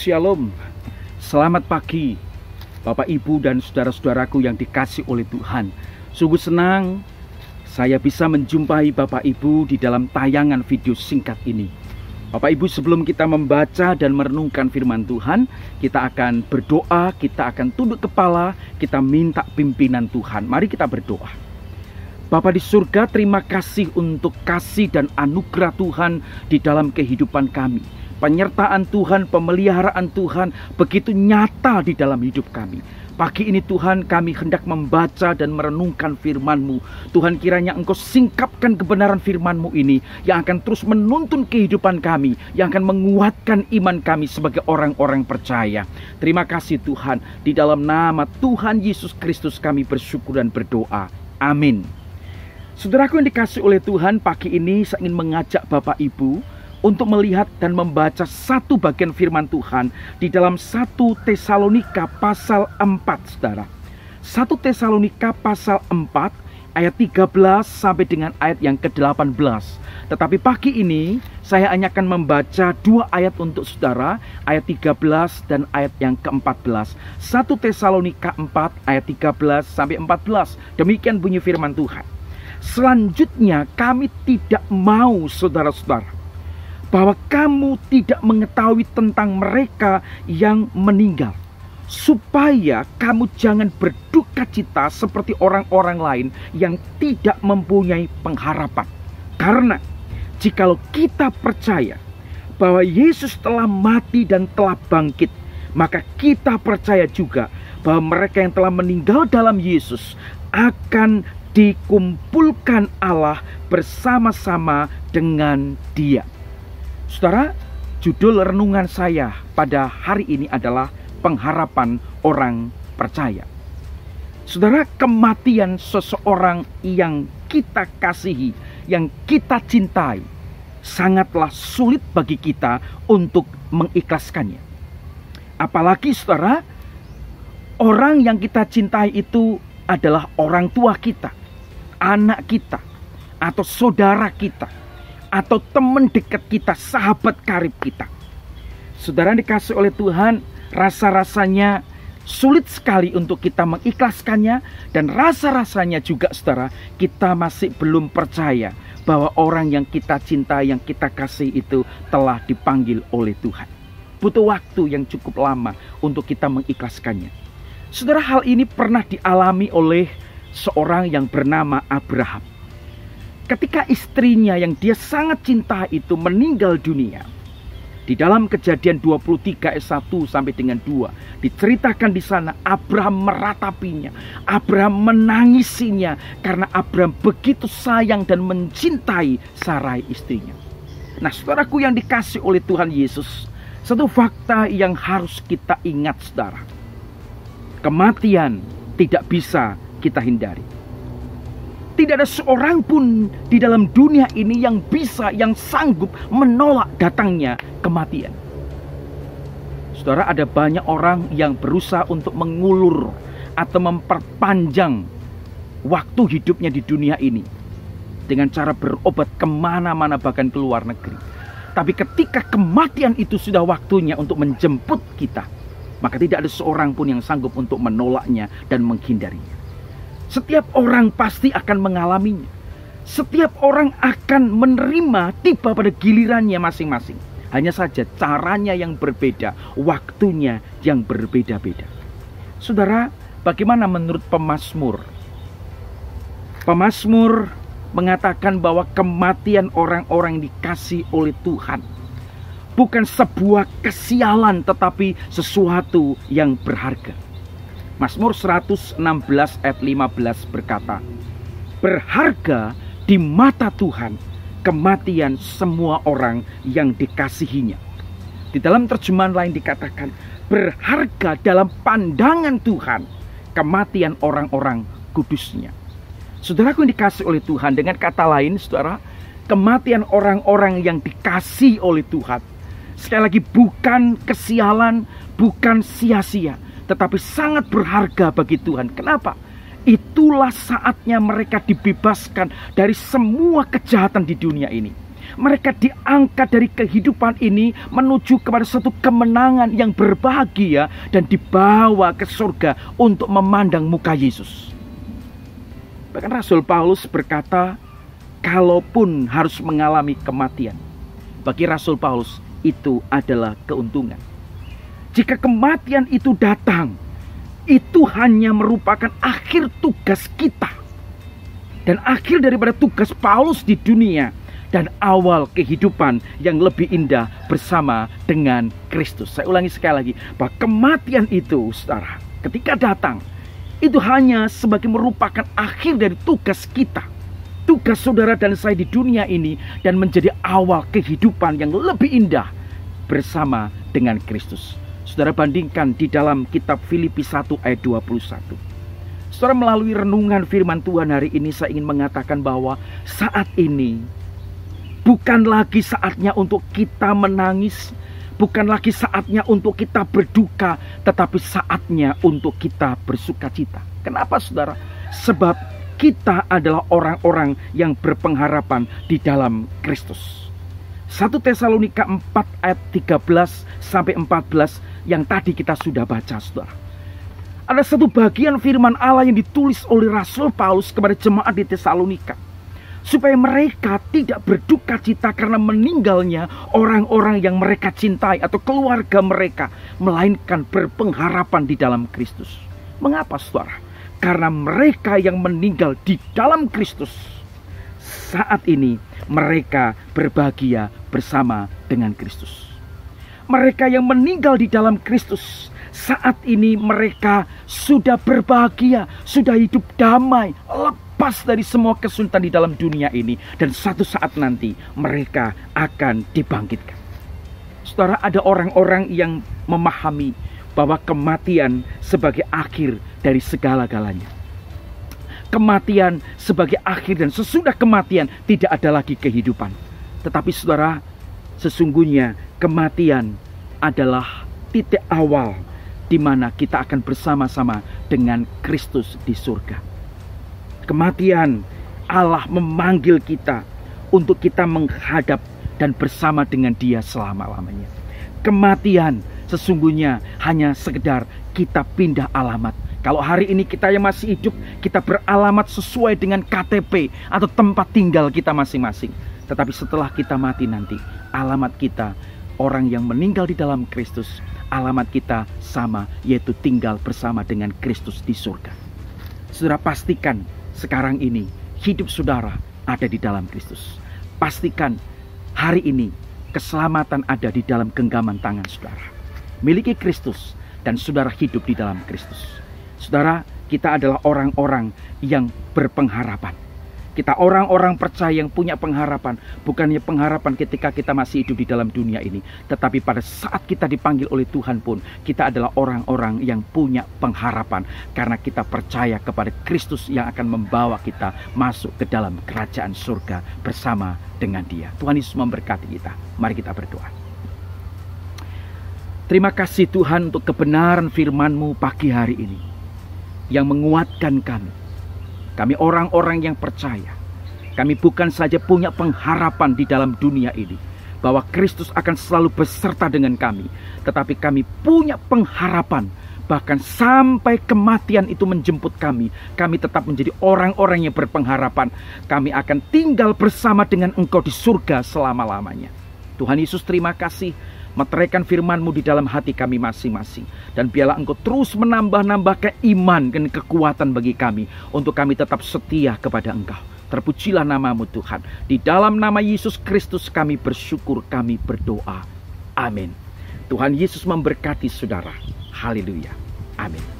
Shalom. Selamat pagi Bapak Ibu dan saudara-saudaraku yang dikasih oleh Tuhan. Sungguh senang saya bisa menjumpai Bapak Ibu di dalam tayangan video singkat ini. Bapak Ibu, sebelum kita membaca dan merenungkan firman Tuhan, kita akan berdoa, kita akan tunduk kepala, kita minta pimpinan Tuhan. Mari kita berdoa. Bapa di surga, terima kasih untuk kasih dan anugerah Tuhan di dalam kehidupan kami. Penyertaan Tuhan, pemeliharaan Tuhan begitu nyata di dalam hidup kami. Pagi ini Tuhan, kami hendak membaca dan merenungkan firman-Mu. Tuhan, kiranya Engkau singkapkan kebenaran firman-Mu ini yang akan terus menuntun kehidupan kami, yang akan menguatkan iman kami sebagai orang-orang percaya. Terima kasih Tuhan, di dalam nama Tuhan Yesus Kristus kami bersyukur dan berdoa. Amin. Saudaraku yang dikasih oleh Tuhan, pagi ini saya ingin mengajak Bapak Ibu untuk melihat dan membaca satu bagian firman Tuhan di dalam 1 Tesalonika pasal 4, saudara. 1 Tesalonika pasal 4 ayat 13 sampai dengan ayat yang ke-18. Tetapi pagi ini saya hanya akan membaca 2 ayat untuk saudara, ayat 13 dan ayat yang ke-14. 1 Tesalonika 4 ayat 13 sampai 14. Demikian bunyi firman Tuhan. Selanjutnya kami tidak mau, saudara-saudara, bahwa kamu tidak mengetahui tentang mereka yang meninggal, supaya kamu jangan berduka cita seperti orang-orang lain yang tidak mempunyai pengharapan. Karena jikalau kita percaya bahwa Yesus telah mati dan telah bangkit, maka kita percaya juga bahwa mereka yang telah meninggal dalam Yesus akan dikumpulkan Allah bersama-sama dengan Dia. Saudara, judul renungan saya pada hari ini adalah pengharapan orang percaya. Saudara, kematian seseorang yang kita kasihi, yang kita cintai, sangatlah sulit bagi kita untuk mengikhlaskannya. Apalagi saudara, orang yang kita cintai itu adalah orang tua kita, anak kita, atau saudara kita, atau teman dekat kita, sahabat karib kita. Saudara dikasih oleh Tuhan, rasa-rasanya sulit sekali untuk kita mengikhlaskannya. Dan rasa-rasanya juga saudara, kita masih belum percaya bahwa orang yang kita cintai, yang kita kasih itu telah dipanggil oleh Tuhan. Butuh waktu yang cukup lama untuk kita mengikhlaskannya. Saudara, hal ini pernah dialami oleh seorang yang bernama Abraham. Ketika istrinya yang dia sangat cinta itu meninggal dunia, di dalam Kejadian 23 ayat 1 sampai dengan 2 diceritakan di sana Abraham meratapinya, Abraham menangisinya karena Abraham begitu sayang dan mencintai Sarai istrinya. Nah, saudaraku yang dikasih oleh Tuhan Yesus, satu fakta yang harus kita ingat saudara, kematian tidak bisa kita hindari. Tidak ada seorang pun di dalam dunia ini yang bisa, yang sanggup menolak datangnya kematian. Saudara, ada banyak orang yang berusaha untuk mengulur atau memperpanjang waktu hidupnya di dunia ini dengan cara berobat kemana-mana, bahkan ke luar negeri. Tapi ketika kematian itu sudah waktunya untuk menjemput kita, maka tidak ada seorang pun yang sanggup untuk menolaknya dan menghindarinya. Setiap orang pasti akan mengalaminya. Setiap orang akan menerima tiba pada gilirannya masing-masing. Hanya saja caranya yang berbeda, waktunya yang berbeda-beda. Saudara, bagaimana menurut pemazmur? Pemazmur mengatakan bahwa kematian orang-orang dikasih oleh Tuhan bukan sebuah kesialan, tetapi sesuatu yang berharga. Mazmur 116 ayat 15 berkata, berharga di mata Tuhan kematian semua orang yang dikasihinya. Di dalam terjemahan lain dikatakan, berharga dalam pandangan Tuhan kematian orang-orang kudusnya. Saudaraku yang dikasih oleh Tuhan, dengan kata lain saudara, kematian orang-orang yang dikasih oleh Tuhan, sekali lagi bukan kesialan, bukan sia-sia, tetapi sangat berharga bagi Tuhan. Kenapa? Itulah saatnya mereka dibebaskan dari semua kejahatan di dunia ini. Mereka diangkat dari kehidupan ini menuju kepada satu kemenangan yang berbahagia dan dibawa ke surga untuk memandang muka Yesus. Bahkan Rasul Paulus berkata, kalaupun harus mengalami kematian, bagi Rasul Paulus itu adalah keuntungan. Jika kematian itu datang, itu hanya merupakan akhir tugas kita dan akhir daripada tugas Paulus di dunia, dan awal kehidupan yang lebih indah bersama dengan Kristus. Saya ulangi sekali lagi, bahwa kematian itu, saudara, ketika datang, itu hanya sebagai merupakan akhir dari tugas kita, tugas saudara dan saya di dunia ini, dan menjadi awal kehidupan yang lebih indah bersama dengan Kristus. Saudara, bandingkan di dalam kitab Filipi 1 ayat 21. Saudara, melalui renungan firman Tuhan hari ini, saya ingin mengatakan bahwa saat ini bukan lagi saatnya untuk kita menangis, bukan lagi saatnya untuk kita berduka, tetapi saatnya untuk kita bersuka cita. Kenapa, saudara? Sebab kita adalah orang-orang yang berpengharapan di dalam Kristus. 1 Tesalonika 4 ayat 13 sampai 14 yang tadi kita sudah baca, saudara. Ada satu bagian firman Allah yang ditulis oleh Rasul Paulus kepada jemaat di Tesalonika, supaya mereka tidak berduka cita karena meninggalnya orang-orang yang mereka cintai atau keluarga mereka, melainkan berpengharapan di dalam Kristus. Mengapa, saudara? Karena mereka yang meninggal di dalam Kristus, saat ini mereka berbahagia bersama dengan Kristus. Mereka yang meninggal di dalam Kristus, saat ini mereka sudah berbahagia, sudah hidup damai, lepas dari semua kesulitan di dalam dunia ini, dan satu saat nanti mereka akan dibangkitkan. Saudara, ada orang-orang yang memahami bahwa kematian sebagai akhir dari segala-galanya. Kematian sebagai akhir, dan sesudah kematian tidak ada lagi kehidupan. Tetapi saudara, sesungguhnya kematian adalah titik awal di mana kita akan bersama-sama dengan Kristus di surga. Kematian, Allah memanggil kita untuk kita menghadap dan bersama dengan Dia selama-lamanya. Kematian sesungguhnya hanya sekedar kita pindah alamat. Kalau hari ini kita yang masih hidup, kita beralamat sesuai dengan KTP atau tempat tinggal kita masing-masing. Tetapi setelah kita mati nanti, alamat kita, orang yang meninggal di dalam Kristus, alamat kita sama, yaitu tinggal bersama dengan Kristus di surga. Saudara, pastikan sekarang ini hidup saudara ada di dalam Kristus. Pastikan hari ini keselamatan ada di dalam genggaman tangan saudara. Miliki Kristus dan saudara hidup di dalam Kristus. Saudara, kita adalah orang-orang yang berpengharapan. Kita orang-orang percaya yang punya pengharapan. Bukannya pengharapan ketika kita masih hidup di dalam dunia ini, tetapi pada saat kita dipanggil oleh Tuhan pun, kita adalah orang-orang yang punya pengharapan. Karena kita percaya kepada Kristus yang akan membawa kita masuk ke dalam kerajaan surga bersama dengan Dia. Tuhan Yesus memberkati kita. Mari kita berdoa. Terima kasih Tuhan untuk kebenaran firman-Mu pagi hari ini, yang menguatkan kami. Kami orang-orang yang percaya. Kami bukan saja punya pengharapan di dalam dunia ini, bahwa Kristus akan selalu beserta dengan kami, tetapi kami punya pengharapan, bahkan sampai kematian itu menjemput kami, kami tetap menjadi orang-orang yang berpengharapan. Kami akan tinggal bersama dengan Engkau di surga selama-lamanya. Tuhan Yesus, terima kasih. Meteraikan firman-Mu di dalam hati kami masing-masing. Dan biarlah Engkau terus menambah-nambahkan iman dan kekuatan bagi kami, untuk kami tetap setia kepada Engkau. Terpujilah nama-Mu Tuhan. Di dalam nama Yesus Kristus kami bersyukur, kami berdoa. Amin. Tuhan Yesus memberkati saudara. Haleluya. Amin.